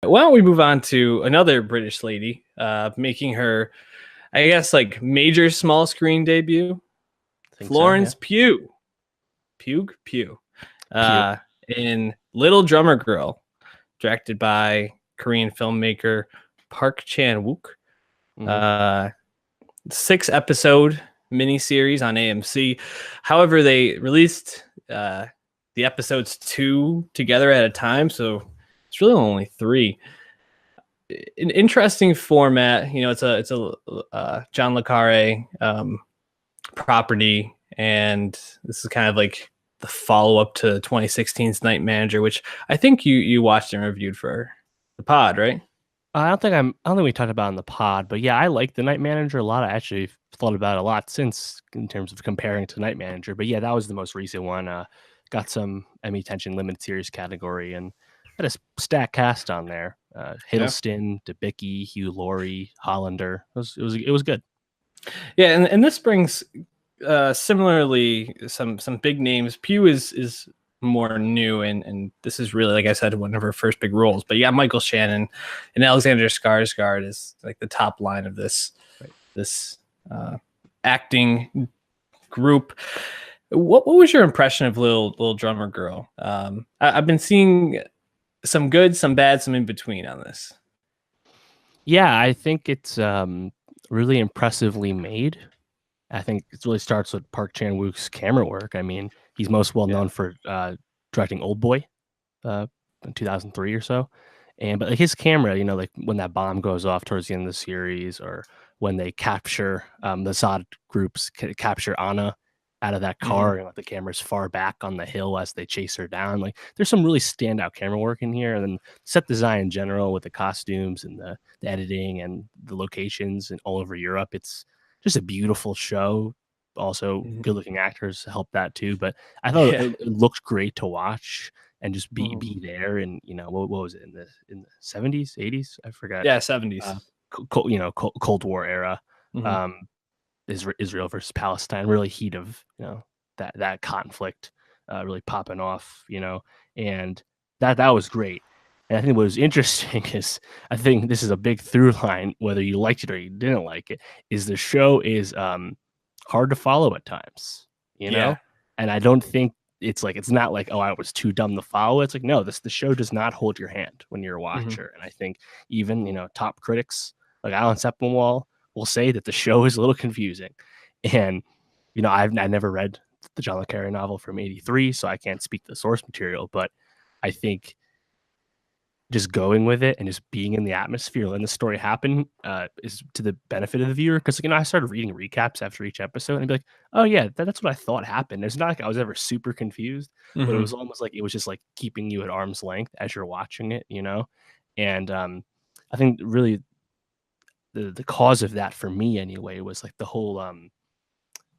Why don't we move on to another British lady, making her, I guess, like major small screen debut, I think so. Yeah. Florence Pugh. Pugh. Pew. In Little Drummer Girl, directed by Korean filmmaker Park Chan-wook. Hmm. 6-episode miniseries on AMC. However, they released the episodes 2 together at a time, so it's really only 3. An interesting format. It's a John le Carre property, and this is kind of like the follow up to 2016's Night Manager, which I think you watched and reviewed for the pod, right? I don't think we talked about it in the pod, but yeah, I like the Night Manager a lot. I actually thought about it a lot since in terms of comparing to Night Manager. But yeah, that was the most recent one. Got some Emmy Attention Limited Series category and had a stack cast on there. Yeah. Hiddleston, Debicki, Hugh Laurie, Hollander. It was good. Yeah, and this brings similarly some big names. Pugh is more new, and this is really, like I said, one of her first big roles. But yeah, Michael Shannon and Alexander Skarsgård is like the top line of this Right. this acting group. What was your impression of Little Drummer Girl? I've been seeing some good, some bad, some in between on this. Yeah, I think it's really impressively made. I think it really starts with Park Chan-wook's camera work. I mean, he's most well known for directing Old Boy in 2003 or so. But like his camera, like when that bomb goes off towards the end of the series, or when they capture the Zod groups capture Anna out of that car, and like the camera's far back on the hill as they chase her down. Like there's some really standout camera work in here, and then set design in general with the costumes and the editing and the locations and all over Europe. It's just a beautiful show. Also, good looking actors help that too. But I thought it looked great to watch and just be there. And what was it in the 70s, 80s? I forgot. Yeah, 70s. Cold War era. Mm-hmm. Israel versus Palestine, really heat of that conflict, really popping off. And that was great. And I think what was interesting is, I think this is a big through line, whether you liked it or you didn't like it, is the show is hard to follow at times, Yeah. And I don't think it's not like, oh, I was too dumb to follow. It's like, no, the show does not hold your hand when you're a watcher. And I think even, top critics like Alan Sepinwall will say that the show is a little confusing. And, I never read the John le Carre novel from '83, so I can't speak to the source material, but I think just going with it and just being in the atmosphere, letting the story happen, is to the benefit of the viewer. Because I started reading recaps after each episode, and I'd be like, "Oh yeah, that's what I thought happened." It's not like I was ever super confused, but it was almost like it was just like keeping you at arm's length as you're watching it, And I think really the cause of that for me anyway was like the whole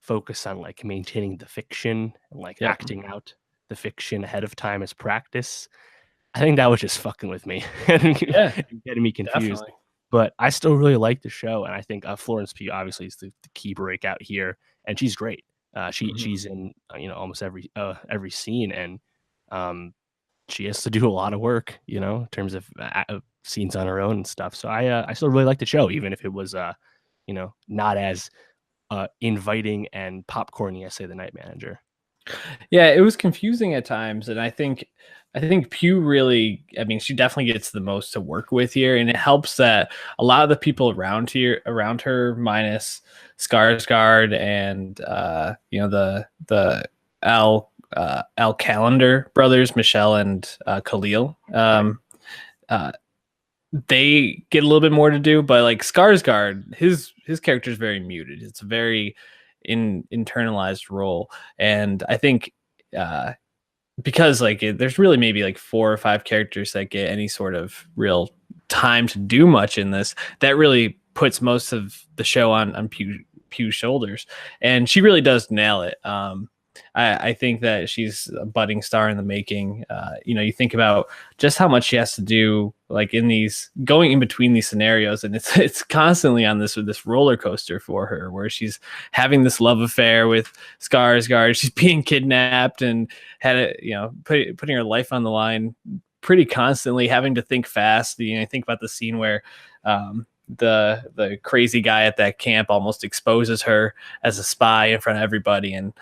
focus on like maintaining the fiction and like acting out the fiction ahead of time as practice. I think that was just fucking with me and getting me confused. Definitely. But I still really like the show, and I think Florence Pugh obviously is the key breakout here, and she's great. She's in almost every scene, and she has to do a lot of work, in terms of scenes on her own and stuff. So I still really like the show, even if it was not as inviting and popcorny as say the Night Manager. Yeah, it was confusing at times, and I think Pugh really, I mean, she definitely gets the most to work with here, and it helps that a lot of the people around her, minus Skarsgård and the Al Calendar brothers, Michelle and Khalil, they get a little bit more to do, but like Skarsgård, his character is very muted. It's a very internalized role, and I think because like there's really maybe like 4 or 5 characters that get any sort of real time to do much in this, that really puts most of the show on Pugh's shoulders, and she really does nail it. I think that she's a budding star in the making. You think about just how much she has to do, like in these going in between these scenarios, and it's constantly on this roller coaster for her, where she's having this love affair with Skarsgård, she's being kidnapped and had putting her life on the line pretty constantly, having to think fast. Think about the scene where the crazy guy at that camp almost exposes her as a spy in front of everybody, and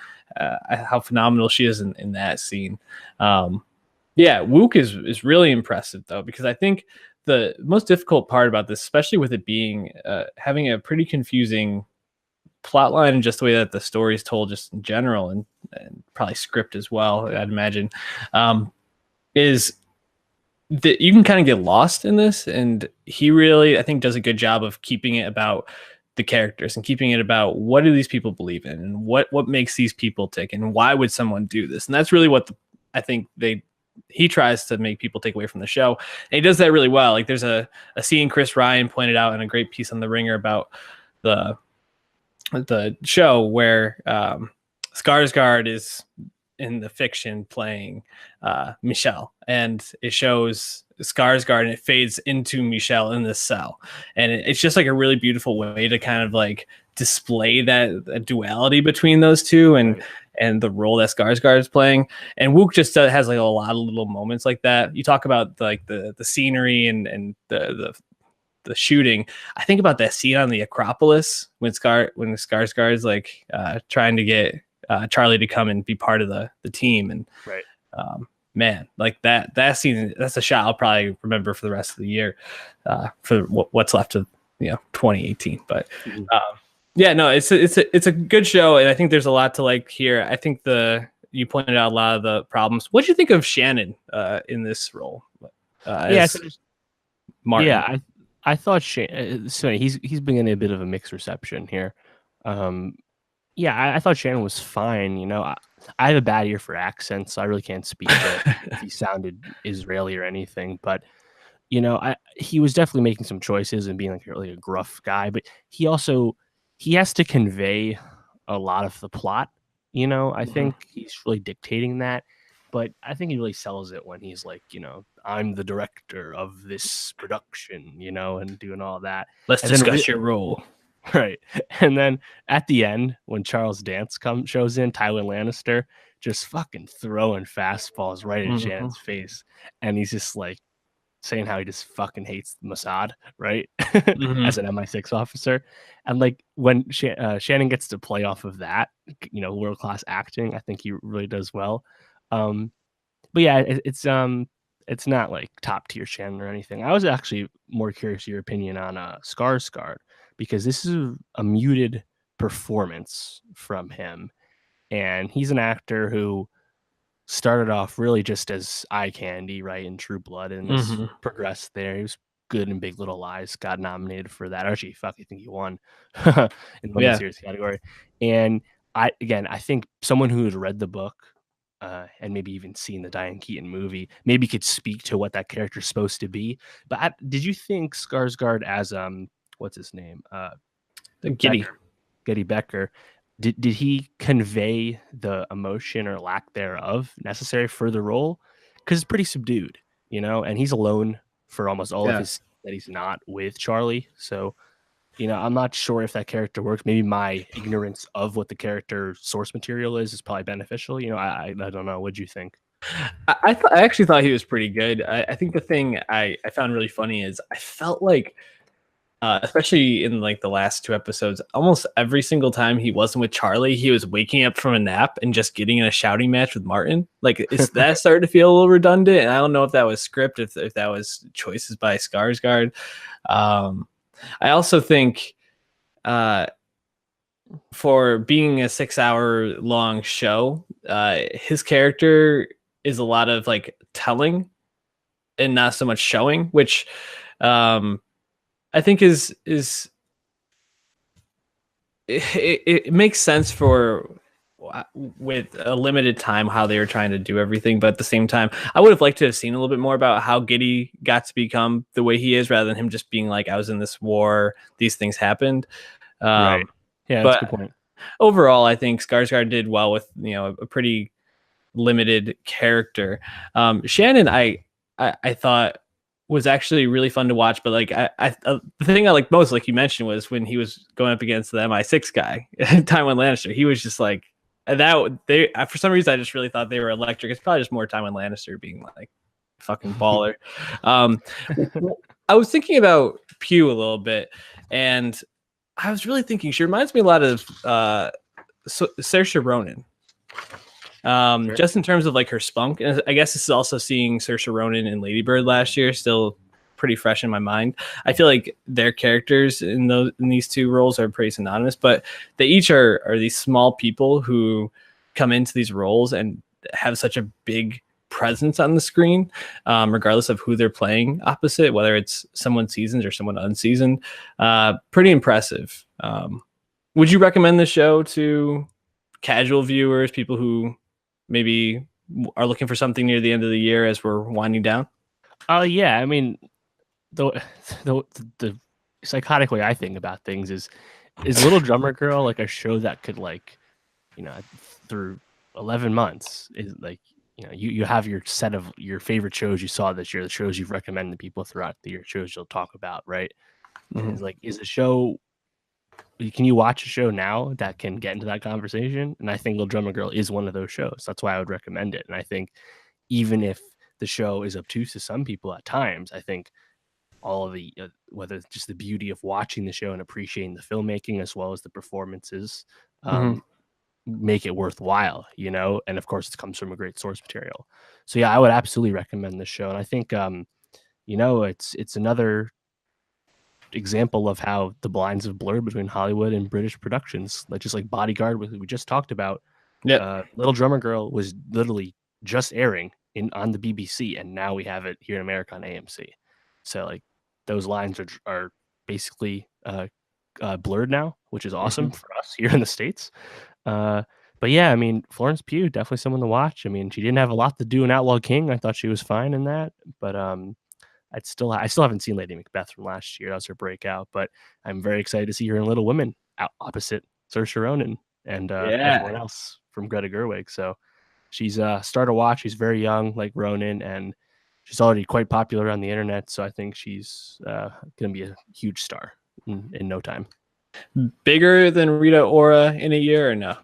how phenomenal she is in that scene. Yeah, Wook is really impressive though, because I think the most difficult part about this, especially with it being having a pretty confusing plot line and just the way that the story is told just in general, and probably script as well, I'd imagine, is that you can kind of get lost in this. And he really, I think, does a good job of keeping it about the characters and keeping it about what do these people believe in, and what makes these people tick, and why would someone do this. And that's really what I think he tries to make people take away from the show, and he does that really well. Like there's a scene Chris Ryan pointed out in a great piece on The Ringer about the show where Skarsgård is in the fiction playing Michelle, and it shows Skarsgård and it fades into Michelle in this cell, and it's just like a really beautiful way to kind of like display that duality between those two, and the role that Skarsgård is playing. And Wook just has like a lot of little moments like that. You talk about like the scenery and the shooting. I think about that scene on the Acropolis when Skarsgård is like trying to get Charlie to come and be part of the team, and right. Man, like that scene, that's a shot I'll probably remember for the rest of the year, for what's left of 2018. But yeah, no, it's a good show, and I think there's a lot to like here. I think you pointed out a lot of the problems. What do you think of Shannon in this role? Martin. Yeah, I thought so he's been getting a bit of a mixed reception here. Yeah, I thought Shannon was fine. I have a bad ear for accents, so I really can't speak to if he sounded Israeli or anything. But he was definitely making some choices and being like really a gruff guy. But he has to convey a lot of the plot. I think he's really dictating that. But I think he really sells it when he's like, I'm the director of this production, and doing all that. Let's discuss your role. Right. And then at the end, when Charles Dance shows in, Tywin Lannister just fucking throwing fastballs right in Shannon's face. And he's just like saying how he just fucking hates Mossad, right? As an MI6 officer. And like when Shannon gets to play off of that, world-class acting, I think he really does well. But yeah, it's not like top tier Shannon or anything. I was actually more curious your opinion on Skarsgård, because this is a muted performance from him, and he's an actor who started off really just as eye candy, right, in True Blood, and this progressed there. He was good in Big Little Lies, got nominated for that. Actually, I think he won in the series category. And I think someone who had read the book and maybe even seen the Diane Keaton movie maybe could speak to what that character's supposed to be. But did you think Skarsgård as what's his name? Getty Becker. Did he convey the emotion or lack thereof necessary for the role? Because it's pretty subdued, and he's alone for almost all of his that he's not with Charlie. So, I'm not sure if that character works. Maybe my ignorance of what the character source material is probably beneficial. I don't know. What'd you think? I actually thought he was pretty good. I think the thing I found really funny is I felt like, especially in like the last 2 episodes, almost every single time he wasn't with Charlie, he was waking up from a nap and just getting in a shouting match with Martin. Like, is that started to feel a little redundant? And I don't know if that was script, if that was choices by Skarsgård. I also think for being a 6-hour long show, his character is a lot of like telling and not so much showing, which I think is it makes sense for with a limited time how they were trying to do everything. But at the same time, I would have liked to have seen a little bit more about how Giddy got to become the way he is, rather than him just being like, I was in this war, these things happened. Right. Yeah, that's a good point. Overall, I think Skarsgård did well with a pretty limited character. Shannon, I thought was actually really fun to watch, but like the thing I like most, like you mentioned, was when he was going up against the MI6 guy, Tywin Lannister. He was just like that. For some reason, I just really thought they were electric. It's probably just more Tywin Lannister being like fucking baller. I was thinking about Pugh a little bit, and I was really thinking she reminds me a lot of Saoirse Ronan. Sure. Just in terms of like her spunk, and I guess this is also seeing Saoirse Ronan in Lady Bird last year, still pretty fresh in my mind. I feel like their characters in these two roles are pretty synonymous, but they each are these small people who come into these roles and have such a big presence on the screen, regardless of who they're playing opposite, whether it's someone seasoned or someone unseasoned. Pretty impressive. Would you recommend the show to casual viewers, people who maybe are looking for something near the end of the year as we're winding down? Yeah, I mean, the psychotic way I think about things is Little Drummer Girl like a show that could, like, you know, through 11 months is like, you know, you have your set of your favorite shows you saw this year, the shows you've recommended to people throughout the year, shows you'll talk about, right? And it's like, is a show, can you watch a show now that can get into that conversation? And I think Little Drummer Girl is one of those shows. That's why I would recommend it. And I think even if the show is obtuse to some people at times, I think all of the whether it's just the beauty of watching the show and appreciating the filmmaking as well as the performances, make it worthwhile, you know. And of course, it comes from a great source material. So yeah, I would absolutely recommend this show. And I think you know, it's another example of how the lines have blurred between Hollywood and British productions. Like, just like Bodyguard, we just talked about. Yeah. Little Drummer Girl was literally just airing on the BBC, and now we have it here in America on AMC. So like, those lines are basically blurred now, which is awesome for us here in the States. But yeah, I mean, Florence Pugh, definitely someone to watch. I mean, she didn't have a lot to do in Outlaw King. I thought she was fine in that, but I still haven't seen Lady Macbeth from last year. That was her breakout, but I'm very excited to see her in Little Women opposite Saoirse Ronan and everyone else from Greta Gerwig. So she's star to watch. She's very young, like Ronan, and she's already quite popular on the internet. So I think she's going to be a huge star in no time. Bigger than Rita Ora in a year, or no?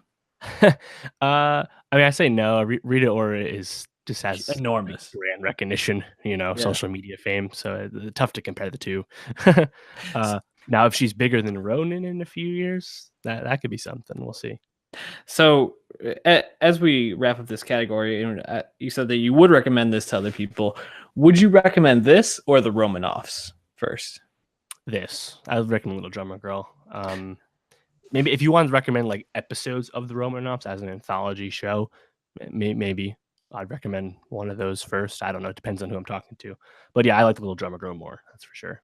I mean, I say no. Rita Ora just has enormous brand recognition, you know, social media fame. So tough to compare the two. Now, if she's bigger than Ronan in a few years, that could be something. We'll see. So, as we wrap up this category, you said that you would recommend this to other people. Would you recommend this or the Romanoffs first? This. I would recommend Little Drummer Girl. Maybe if you want to recommend like episodes of the Romanoffs as an anthology show, maybe I'd recommend one of those first. I don't know. It depends on who I'm talking to. But yeah, I like the Little Drummer Girl more. That's for sure.